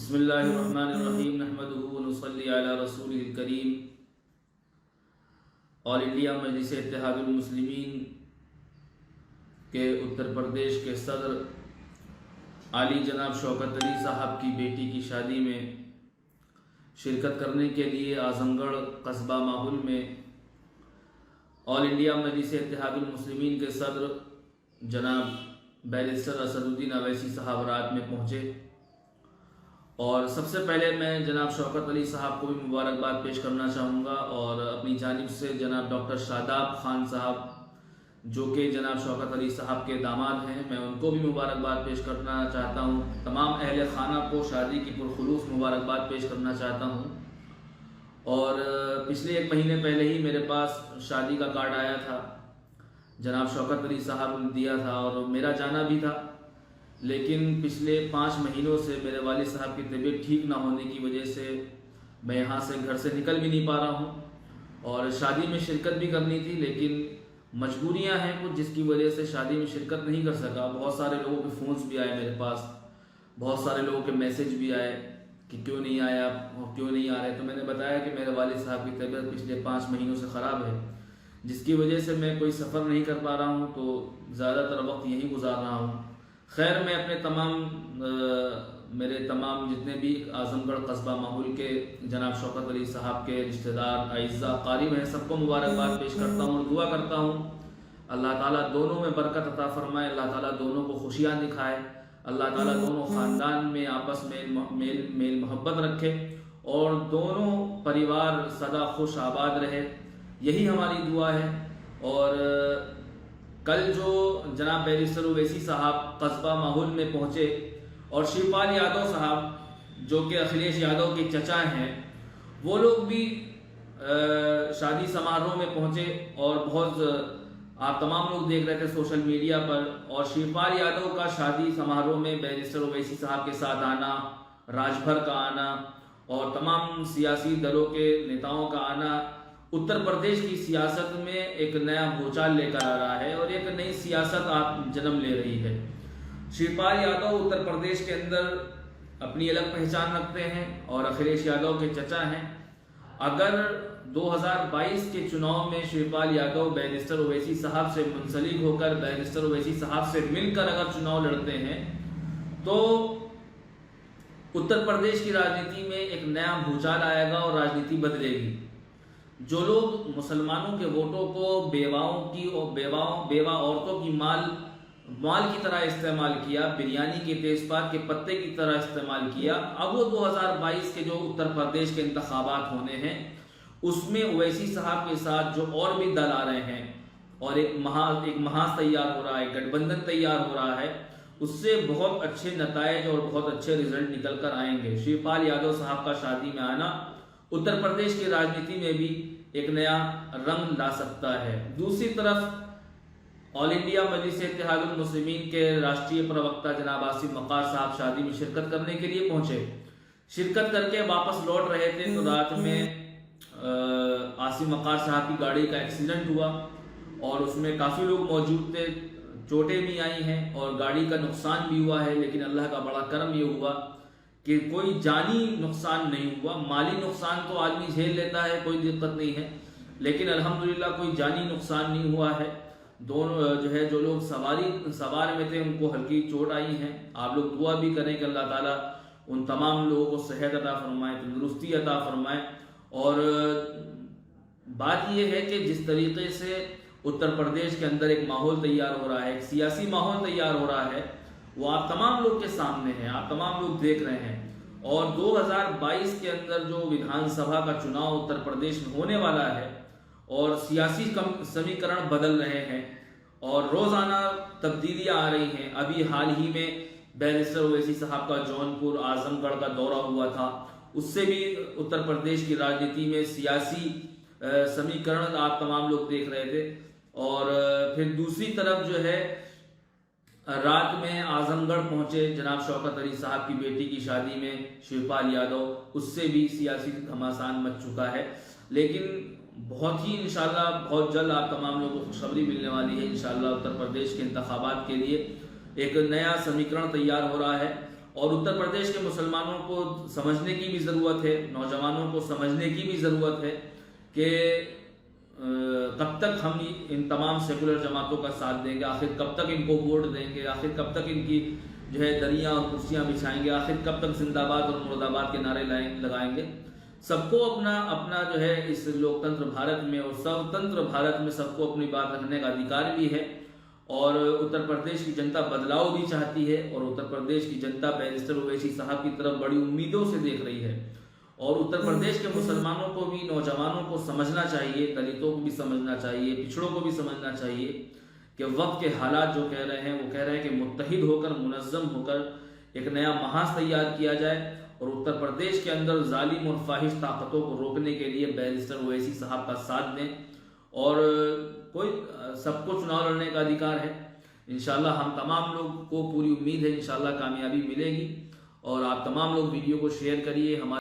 बिस्मिल्लाहिर्रहमानिर्रहीम नहमदुहु व नुसल्ली अला रसूलिल करीम। ऑल इंडिया मजलिस इत्तेहादुल मुस्लिमीन के उत्तर प्रदेश के सदर आली जनाब शौकत अली साहब की बेटी की शादी में शिरकत करने के लिए आजमगढ़ कस्बा माहुल में ऑल इंडिया मजलिस इत्तेहादुल मुस्लिमीन के सदर जनाब बैरिस्टर असदुद्दीन अवैसी साहब रात में पहुँचे। और सबसे पहले मैं जनाब शौकत अली साहब को भी मुबारकबाद पेश करना चाहूँगा और अपनी जानिब से जनाब डॉक्टर शादाब खान साहब जो कि जनाब शौकत अली साहब के दामाद हैं, मैं उनको भी मुबारकबाद पेश करना चाहता हूँ। तमाम अहले खाना को शादी की पुरखुलूस मुबारकबाद पेश करना चाहता हूँ। और पिछले एक महीने पहले ही मेरे पास शादी का कार्ड आया था, जनाब शौकत अली साहब ने दिया था और मेरा जाना भी था, लेकिन पिछले 5 महीनों से मेरे वालिद साहब की तबीयत ठीक ना होने की वजह से मैं यहाँ से घर से निकल भी नहीं पा रहा हूँ और शादी में शिरकत भी करनी थी, लेकिन मजबूरियाँ हैं कुछ जिसकी वजह से शादी में शिरकत नहीं कर सका। बहुत सारे लोगों के फ़ोन्स भी आए मेरे पास, बहुत सारे लोगों के मैसेज भी आए कि क्यों नहीं आया और क्यों नहीं आ रहे। तो मैंने बताया कि मेरे वालिद साहब की तबीयत पिछले 5 महीनों से ख़राब है, जिसकी वजह से मैं कोई सफ़र नहीं कर पा रहा हूँ, तो ज़्यादातर वक्त यहीं गुजार रहा हूँ। खैर, मैं अपने मेरे तमाम जितने भी आजमगढ़ कस्बा माहुल के जनाब शौकत अली साहब के रिश्तेदार आइज़ा कारिब हैं, सबको मुबारकबाद पेश करता हूँ और दुआ करता हूँ अल्लाह ताला दोनों में बरकत अता फरमाए, अल्लाह ताला दोनों को खुशियाँ दिखाए, अल्लाह ताला दोनों ख़ानदान में आपस में मेल मोहब्बत रखे और दोनों परिवार सदा खुश आबाद रहे, यही हमारी दुआ है। और कल जो जनाब बैरिस्टर ओवैसी साहब कस्बा माहुल में पहुँचे और शिवपाल यादव साहब जो कि अखिलेश यादव के चचा हैं, वो लोग भी शादी समारोह में पहुँचे और बहुत आप तमाम लोग देख रहे थे सोशल मीडिया पर। और शिवपाल यादव का शादी समारोह में बैरिस्टर ओवैसी साहब के साथ आना, राजभर का आना और तमाम सियासी दलों के नेताओं का आना उत्तर प्रदेश की सियासत में एक नया भूचाल लेकर आ रहा है और एक नई सियासत आप जन्म ले रही है। शिवपाल यादव उत्तर प्रदेश के अंदर अपनी अलग पहचान रखते हैं और अखिलेश यादव के चचा हैं। अगर 2022 के चुनाव में शिवपाल यादव बैरिस्टर ओवैसी साहब से मुंसलिक होकर बैरिस्टर ओवैसी साहब से मिलकर अगर चुनाव लड़ते हैं तो उत्तर प्रदेश की राजनीति में एक नया भूचाल आएगा और राजनीति बदलेगी। जो लोग मुसलमानों के वोटों को बेवाओं की और बेवा औरतों की माल की तरह इस्तेमाल किया, बिरयानी के तेजपात के पत्ते की तरह इस्तेमाल किया, अब वो 2022 के जो उत्तर प्रदेश के इंतखाबात होने हैं उसमें ओवैसी साहब के साथ जो और भी दल आ रहे हैं और एक महाज तैयार हो रहा है, गठबंधन तैयार हो रहा है, उससे बहुत अच्छे नतायज और बहुत अच्छे रिजल्ट निकल कर आएंगे। शिवपाल यादव साहब का शादी में आना उत्तर प्रदेश की राजनीति में भी एक नया रंग ला सकता है। दूसरी तरफ ऑल इंडिया मजलिस इत्तेहादुल मुस्लिमीन के राष्ट्रीय प्रवक्ता जनाब आसिम मकार साहब शादी में शिरकत करने के लिए पहुंचे। शिरकत करके वापस लौट रहे थे तो रात में आसिम मकार साहब की गाड़ी का एक्सीडेंट हुआ और उसमें काफ़ी लोग मौजूद थे, चोटें भी आई हैं और गाड़ी का नुकसान भी हुआ है, लेकिन अल्लाह का बड़ा करम ये हुआ कि कोई जानी नुकसान नहीं हुआ। माली नुकसान तो आदमी झेल लेता है, कोई दिक्कत नहीं है, लेकिन अल्हम्दुलिल्लाह कोई जानी नुकसान नहीं हुआ है। दोनों जो लोग सवार में थे उनको हल्की चोट आई है। आप लोग दुआ भी करें कि अल्लाह ताला उन तमाम लोगों को सेहत अता फरमाए, तंदुरुस्ती अता फरमाए। और बात यह है कि जिस तरीके से उत्तर प्रदेश के अंदर एक माहौल तैयार हो रहा है, एक सियासी माहौल तैयार हो रहा है, वो आप तमाम लोग के सामने है, आप तमाम लोग देख रहे हैं। और 2022 के अंदर जो विधानसभा का चुनाव उत्तर प्रदेश में होने वाला है और सियासी समीकरण बदल रहे हैं और रोज़ाना तब्दीलियां आ रही हैं। अभी हाल ही में बैरिस्टर ओवैसी साहब का जौनपुर आजमगढ़ का दौरा हुआ था, उससे भी उत्तर प्रदेश की राजनीति में सियासी समीकरण आप तमाम लोग देख रहे थे। और फिर दूसरी तरफ जो है रात में आजमगढ़ पहुंचे जनाब शौकत अली साहब की बेटी की शादी में शिवपाल यादव, उससे भी सियासी घमासान मच चुका है। लेकिन बहुत ही इंशाल्लाह बहुत जल्द आप तमाम लोगों को खुशखबरी मिलने वाली है। इंशाल्लाह उत्तर प्रदेश के इंतखाबात के लिए एक नया समीकरण तैयार हो रहा है और उत्तर प्रदेश के मुसलमानों को समझने की भी ज़रूरत है, नौजवानों को समझने की भी ज़रूरत है कि कब तक हम इन तमाम सेकुलर जमातों का साथ देंगे, आखिर कब तक इनको वोट देंगे, आखिर कब तक इनकी जो है दरियाँ और कुर्सियाँ बिछाएंगे, आखिर कब तक जिंदाबाद और मुर्दाबाद के नारे लगाएंगे। सबको अपना अपना जो है इस लोकतंत्र भारत में और स्वतंत्र भारत में सबको अपनी बात रखने का अधिकार भी है। और उत्तर प्रदेश की जनता बदलाव भी चाहती है और उत्तर प्रदेश की जनता बैरिस्टर ओवैसी साहब की तरफ बड़ी उम्मीदों से देख रही है। और उत्तर प्रदेश के मुसलमानों को भी, नौजवानों को समझना चाहिए, दलितों को भी समझना चाहिए, पिछड़ों को भी समझना चाहिए कि वक्त के हालात जो कह रहे हैं वो कह रहे हैं कि मुत्तहिद होकर, मुनज़्ज़म होकर एक नया महाज तैयार किया जाए और उत्तर प्रदेश के अंदर जालिम और फाहिश ताकतों को रोकने के लिए बैरिस्टर ओवैसी साहब का साथ दें। और सबको चुनाव लड़ने का अधिकार है। इंशाल्लाह हम तमाम लोग को पूरी उम्मीद है इंशाल्लाह कामयाबी मिलेगी। और आप तमाम लोग वीडियो को शेयर करिए। हमारे